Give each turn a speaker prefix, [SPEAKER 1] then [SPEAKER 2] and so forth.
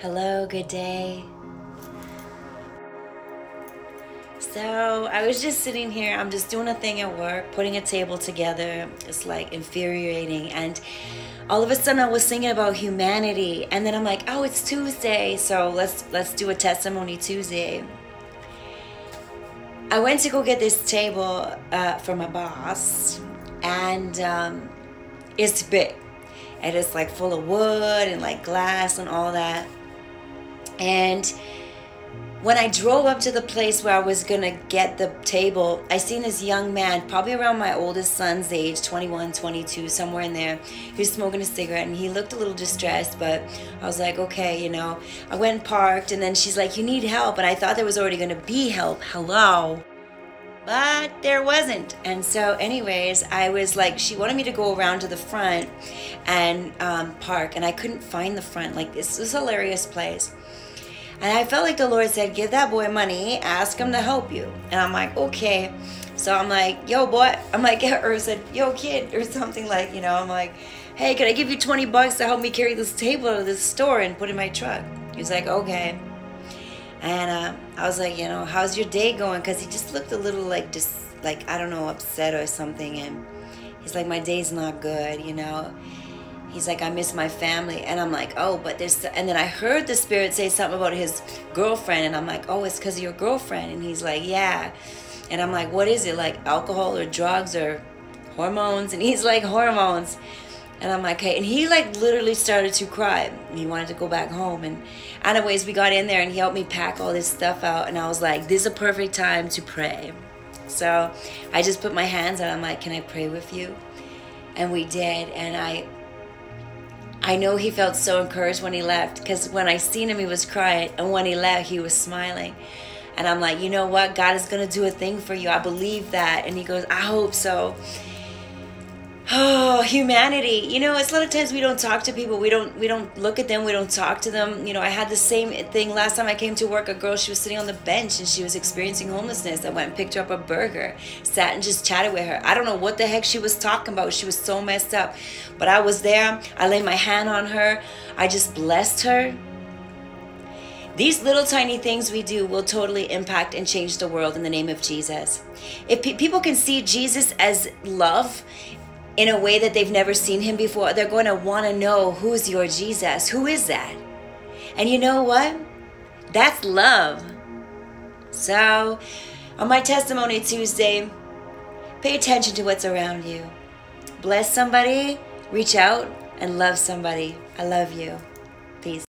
[SPEAKER 1] Hello, good day. So I was just sitting here, I'm just doing a thing at work, putting a table together. It's like infuriating. And all of a sudden I was thinking about humanity. And then I'm like, oh, it's Tuesday. So let's do a testimony Tuesday. I went to go get this table for my boss, and it's big. And it's like full of wood and like glass and all that. And when I drove up to the place where I was gonna get the table, I seen this young man, probably around my oldest son's age, 21, 22, somewhere in there. He was smoking a cigarette and he looked a little distressed, but I was like, okay, you know. I went and parked, and then she's like, you need help. And I thought there was already gonna be help. Hello. But there wasn't. And so anyways, I was like, she wanted me to go around to the front and park, and I couldn't find the front. Like, this was a hilarious place. And I felt like the Lord said, give that boy money, ask him to help you. And I'm like, okay. So I'm like, yo, boy. I'm like, or said, yo, kid, or something like, you know, I'm like, hey, can I give you 20 bucks to help me carry this table out of this store and put it in my truck? He was like, okay. And I was like, you know, how's your day going? Because he just looked a little like, just like, I don't know, upset or something. And he's like, my day's not good, you know. He's like, I miss my family. And I'm like, oh, but there's... And then I heard the Spirit say something about his girlfriend. And I'm like, oh, it's because of your girlfriend. And he's like, yeah. And I'm like, what is it? Like alcohol or drugs or hormones? And he's like, hormones. And I'm like, hey. And he like literally started to cry. He wanted to go back home. And anyways, we got in there and he helped me pack all this stuff out. And I was like, this is a perfect time to pray. So I just put my hands out. I'm like, can I pray with you? And we did. And I know he felt so encouraged when he left, because when I seen him, he was crying, and when he left, he was smiling. And I'm like, you know what? God is going to do a thing for you. I believe that. And he goes, I hope so. Oh, humanity. You know, it's a lot of times we don't talk to people. We don't look at them. We don't talk to them. You know, I had the same thing last time I came to work. A girl, she was sitting on the bench and she was experiencing homelessness. I went and picked her up a burger, sat and just chatted with her. I don't know what the heck she was talking about. She was so messed up. But I was there. I laid my hand on her. I just blessed her. These little tiny things we do will totally impact and change the world in the name of Jesus. If people can see Jesus as love in a way that they've never seen him before, they're going to want to know, who's your Jesus? Who is that? And you know what? That's love. So on my testimony Tuesday, pay attention to what's around you. Bless somebody, reach out, and love somebody. I love you. Peace.